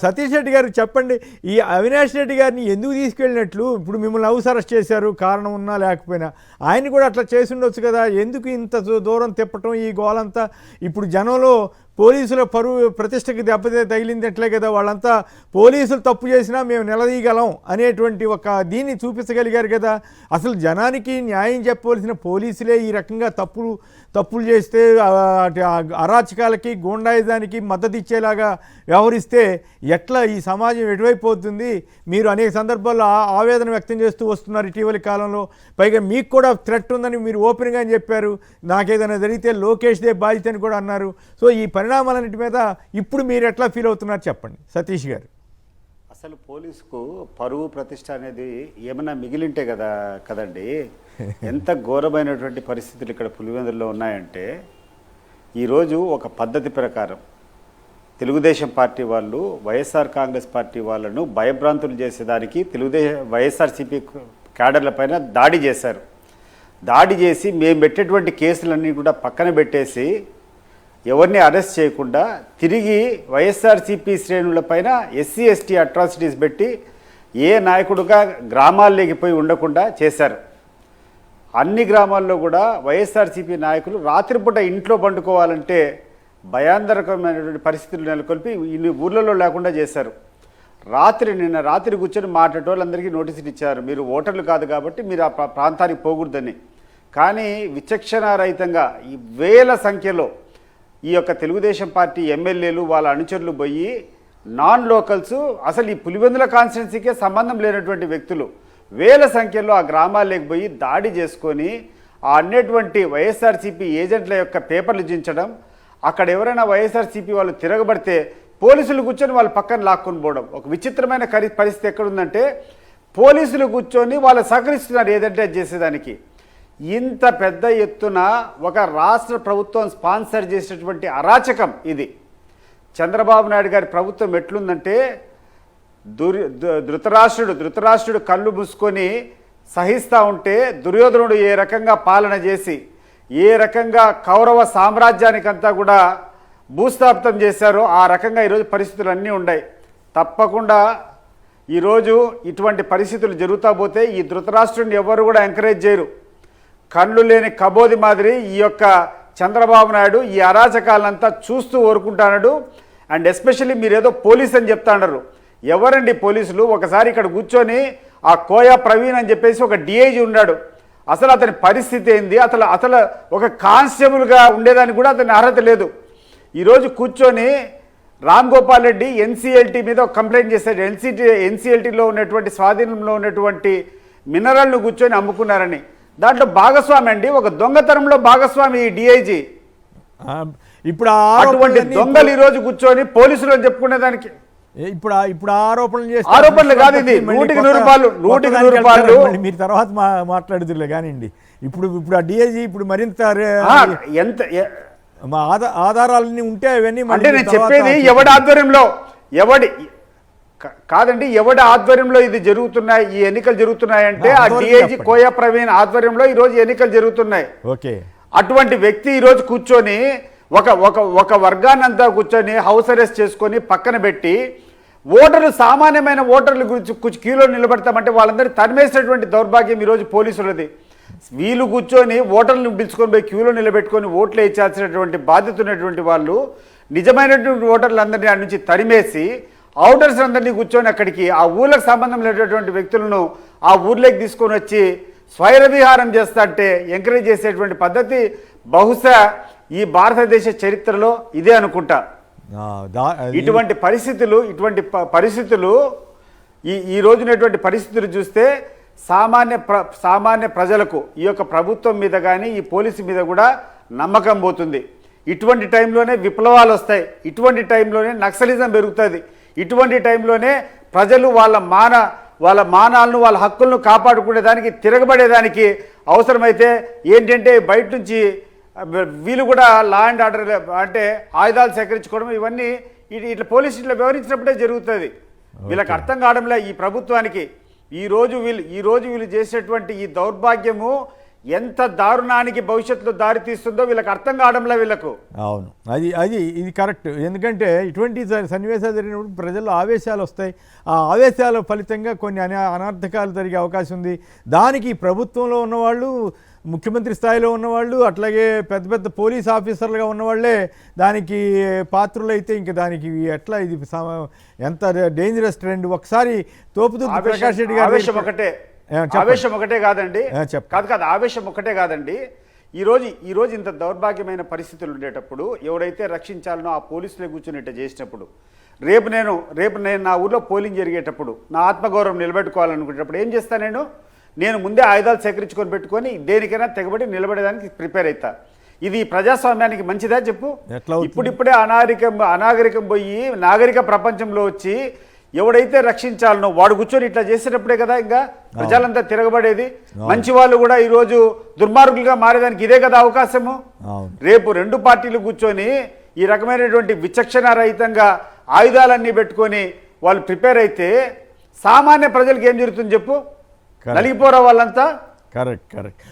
సతీష్ రెడ్డి గారు చెప్పండి, ఈ అవినాష్ రెడ్డి గారిని ఎందుకు తీసుకెళ్ళినట్లు? ఇప్పుడు మిమ్మల్ని హౌస్ అరెస్ట్ చేశారు, కారణం ఉన్నా లేకపోయినా. ఆయన కూడా అట్లా చేసి ఉండొచ్చు కదా, ఎందుకు ఇంత దూరం తిప్పటం, ఈ గోలంతా? ఇప్పుడు జనంలో పోలీసుల పరువు ప్రతిష్టకి దెబ్బతే తగిలిందట్లే కదా, వాళ్ళంతా పోలీసులు తప్పు చేసినా మేము నిలదీయగలం అనేటువంటి ఒక దీన్ని చూపించగలిగారు కదా. అసలు జనానికి న్యాయం చెప్పవలసిన పోలీసులే ఈ రకంగా తప్పులు చేస్తే, అరాచకాలకి గూండాయిజానికి మద్దతు ఇచ్చేలాగా వ్యవహరిస్తే ఎట్లా ఈ సమాజం ఎటువైపు పోతుంది? మీరు అనేక సందర్భాల్లో ఆవేదన వ్యక్తం చేస్తూ వస్తున్నారు ఇటీవలి కాలంలో. పైగా మీకు కూడా థ్రెట్ ఉందని మీరు ఓపెన్గా చెప్పారు. నాకేదైనా జరిగితే లోకేష్దే బాధ్యత అని కూడా అన్నారు. సో ఈ పరిణామాలన్నిటి మీద ఇప్పుడు మీరు ఎట్లా ఫీల్ అవుతున్నారు చెప్పండి సతీష్ గారు. అసలు పోలీసుకు పరువు ప్రతిష్ట అనేది ఏమైనా మిగిలింటే కదండి. ఎంత ఘోరమైనటువంటి పరిస్థితులు ఇక్కడ పులివెందుల్లో ఉన్నాయంటే, ఈరోజు ఒక పద్ధతి ప్రకారం తెలుగుదేశం పార్టీ వాళ్ళు వైఎస్ఆర్ కాంగ్రెస్ పార్టీ వాళ్ళను భయభ్రాంతులు చేసేదానికి వైఎస్ఆర్సీపీ క్యాడర్ల పైన దాడి చేశారు. దాడి చేసి మేము పెట్టేటువంటి కేసులన్నీ కూడా పక్కన పెట్టేసి ఎవరిని అరెస్ట్ చేయకుండా తిరిగి వైఎస్ఆర్సీపీ శ్రేణులపైన ఎస్సీ ఎస్టీ అట్రాసిటీస్ పెట్టి ఏ నాయకుడుగా గ్రామాల్లోకి పోయి ఉండకుండా చేశారు. అన్ని గ్రామాల్లో కూడా వైఎస్ఆర్సీపీ నాయకులు రాత్రిపూట ఇంట్లో పండుకోవాలంటే భయాందరకమైనటువంటి పరిస్థితులు నెలకొల్పి ఇన్ని ఊర్లలో లేకుండా చేశారు. నిన్న రాత్రి కూర్చొని మాట్లాడేటోళ్ళందరికీ నోటీసులు ఇచ్చారు, మీరు ఓటర్లు కాదు కాబట్టి మీరు ఆ ప్రాంతానికి పోకూడదని. కానీ విచక్షణారహితంగా ఈ వేల సంఖ్యలో ఈ యొక్క తెలుగుదేశం పార్టీ ఎమ్మెల్యేలు వాళ్ళ అనుచరులు పోయి నాన్ లోకల్స్, అసలు ఈ పులివెందుల కాన్స్టిట్యున్సీకే సంబంధం లేనటువంటి వ్యక్తులు వేల సంఖ్యలో ఆ గ్రామాల్లోకి పోయి దాడి చేసుకొని ఆ అన్నేటువంటి వైఎస్ఆర్సీపీ ఏజెంట్ల యొక్క పేపర్లు దించడం, అక్కడ ఎవరైనా వైఎస్ఆర్సీపీ వాళ్ళు తిరగబడితే పోలీసులు కూర్చొని వాళ్ళు పక్కన లాక్కొని పోవడం. ఒక విచిత్రమైన పరిస్థితి ఎక్కడుందంటే, పోలీసులు కూర్చొని వాళ్ళు సహకరిస్తున్నారు ఏదంటే చేసేదానికి. ఇంత పెద్ద ఎత్తున ఒక రాష్ట్ర ప్రభుత్వం స్పాన్సర్ చేసినటువంటి అరాచకం ఇది. చంద్రబాబు నాయుడు గారి ప్రభుత్వం ఎట్లుందంటే, ధృతరాష్ట్రుడు కళ్ళు మూసుకొని సహిస్తూ ఉంటే దుర్యోధనుడు ఏ రకంగా పాలన చేసి ఏ రకంగా కౌరవ సామ్రాజ్యానికంతా కూడా భూస్థాపితం చేశారో ఆ రకంగా ఈరోజు పరిస్థితులు అన్నీ ఉన్నాయి. తప్పకుండా ఈరోజు ఇటువంటి పరిస్థితులు జరుగుతూ పోతే ఈ ధృతరాష్ట్రుడిని ఎవరు కూడా ఎంకరేజ్ చేయరు. కళ్ళు లేని కబోది మాదిరి ఈ యొక్క చంద్రబాబు నాయుడు ఈ అరాచకాలంతా చూస్తూ ఊరుకుంటున్నాడు. అండ్ ఎస్పెషల్లీ మీరు ఏదో పోలీస్ అని చెప్తాండారు. ఎవరండి పోలీసులు? ఒకసారి ఇక్కడ కూర్చొని ఆ కోయా ప్రవీణ్ అని చెప్పేసి ఒక డిఐజీ ఉన్నాడు. అసలు అతని పరిస్థితి ఏంది? అసలు ఒక కానిస్టేబుల్గా ఉండేదానికి కూడా అతని అర్హత లేదు. ఈరోజు కూర్చొని రామ్ గోపాల్ రెడ్డి ఎన్సీఎల్టీ మీద ఒక కంప్లైంట్ చేశాడు. ఎన్సీఎల్టీలో ఉన్నటువంటి స్వాధీనంలో ఉన్నటువంటి మినరల్ను కూర్చొని అమ్ముకున్నారని. దాంట్లో భాగస్వామి అండి, ఒక దొంగతనంలో భాగస్వామి ఈ డిఐజీ. ఇప్పుడు అటువంటి దొంగలు ఈరోజు కూర్చొని పోలీసులు చెప్పుకునేదానికి ఇప్పుడు ఆరోపణలు కాదు, ఇది 100కి 100 రూపాయలు మీరు తర్వాత మాట్లాడుతులే కానివ్వండి. ఇప్పుడు ఆ డిఐజీ ఇప్పుడు మరింత ఎంత ఆధారాలన్నీ ఉంటే అవన్నీ అంటే నేను చెప్పేది ఎవడి ఆధ్వర్యంలో కాదండి, ఎవడి ఆధ్వర్యంలో ఇది జరుగుతున్నాయి, ఈ ఎన్నికలు జరుగుతున్నాయంటే ఆ డిఐజీ కోయా ప్రవీణ్ ఆధ్వర్యంలో ఈరోజు ఎన్నికలు జరుగుతున్నాయి. ఓకే, అటువంటి వ్యక్తి ఈరోజు కూర్చొని ఒక వర్గాన్ని అంతా కూర్చొని హౌస్ అరెస్ట్ చేసుకొని పక్కన పెట్టి ఓటర్లు, సామాన్యమైన ఓటర్ల గురించి క్యూలో నిలబడతామంటే వాళ్ళందరూ తరిమేసినటువంటి దౌర్భాగ్యం ఈరోజు పోలీసులది. వీళ్ళు కూర్చొని ఓటర్లను పిలుచుకొని పోయి క్యూలో నిలబెట్టుకొని ఓట్లు వేయించాల్సినటువంటి బాధ్యత ఉన్నటువంటి వాళ్ళు నిజమైనటువంటి ఓటర్లందరినీ అక్కడి నుంచి తరిమేసి ఔటర్స్ అందరినీ కూర్చొని అక్కడికి ఆ ఊళ్ళకి సంబంధం లేనటువంటి వ్యక్తులను ఆ ఊర్లోకి తీసుకొని వచ్చి స్వైర విహారం చేస్తాంటే ఎంకరేజ్ చేసేటువంటి పద్ధతి బహుశా ఈ భారతదేశ చరిత్రలో ఇదే అనుకుంటా. ఇటువంటి పరిస్థితులు ఈ రోజునటువంటి పరిస్థితులు చూస్తే సామాన్య ప్రజలకు ఈ యొక్క ప్రభుత్వం మీద కానీ ఈ పోలీసు మీద కూడా నమ్మకం పోతుంది. ఇటువంటి టైంలోనే విప్లవాలు వస్తాయి, ఇటువంటి టైంలోనే నక్సలిజం పెరుగుతుంది, ఇటువంటి టైంలోనే ప్రజలు వాళ్ళ మానాలను వాళ్ళ హక్కులను కాపాడుకునేదానికి తిరగబడేదానికి అవసరమైతే ఏంటంటే బయట నుంచి వీళ్ళు కూడా లా అండ్ ఆర్డర్ అంటే ఆయుధాలు సేకరించుకోవడం ఇవన్నీ ఇట్లా పోలీసు ఇట్లా వ్యవహరించినప్పుడే జరుగుతుంది. వీళ్ళకి అర్థం కావడంలే ఈ ప్రభుత్వానికి. ఈ రోజు వీళ్ళు చేసేటువంటి ఈ దౌర్భాగ్యము ఎంత దారుణానికి భవిష్యత్తులో దారి తీస్తుందో వీళ్ళకి అర్థం కావడంలో వీళ్ళకు. అవును, ఇది కరెక్ట్. ఎందుకంటే ఇటువంటి సన్నివేశాలు జరిగినప్పుడు ప్రజల్లో ఆవేశాలు వస్తాయి. ఆ ఆవేశాల ఫలితంగా కొన్ని అనర్థకాలు జరిగే అవకాశం ఉంది. దానికి ప్రభుత్వంలో ఉన్నవాళ్ళు, ముఖ్యమంత్రి స్థాయిలో ఉన్నవాళ్ళు, అట్లాగే పెద్ద పెద్ద పోలీస్ ఆఫీసర్లుగా ఉన్నవాళ్లే దానికి పాత్రులైతే ఇంక దానికి ఎట్లా ఇది ఎంత డేంజరస్ ట్రెండ్. ఒకసారి తోపుదుర్తి ప్రకాష్ రెడ్డి గారు ఆవేశం ఒకటే కాదండి, కాదు ఆవేశం ఒకటే కాదండి. ఈరోజు ఇంత దౌర్భాగ్యమైన పరిస్థితులు ఉండేటప్పుడు ఎవరైతే రక్షించాలనో ఆ పోలీసులే కూర్చొని ఇట్లా చేసినప్పుడు, రేపు నేను నా ఊర్లో పోలింగ్ జరిగేటప్పుడు నా ఆత్మగౌరవం నిలబెట్టుకోవాలనుకునేటప్పుడు ఏం చేస్తాను? నేను ముందే ఆయుధాలు సేకరించుకొని పెట్టుకొని దేనికైనా తెగబడి నిలబడేదానికి ప్రిపేర్ అవుతా. ఇది ప్రజాస్వామ్యానికి మంచిదా చెప్పు? ఇప్పుడిప్పుడే అనాగరికం పోయి నాగరిక ప్రపంచంలో వచ్చి ఎవడైతే రక్షించాలనో వాడు కూర్చొని ఇట్లా చేసేటప్పుడే కదా ఇంకా ప్రజలంతా తిరగబడేది. మంచి వాళ్ళు కూడా ఈరోజు దుర్మార్గులుగా మారేదానికి ఇదే కదా అవకాశము. రేపు రెండు పార్టీలు కూర్చొని ఈ రకమైనటువంటి విచక్షణ రహితంగా ఆయుధాలన్నీ పెట్టుకొని వాళ్ళు ప్రిపేర్ అయితే సామాన్య ప్రజలకు ఏం జరుగుతుంది చెప్పు? నలిగిపోరా వాళ్ళంతా. కరెక్ట్.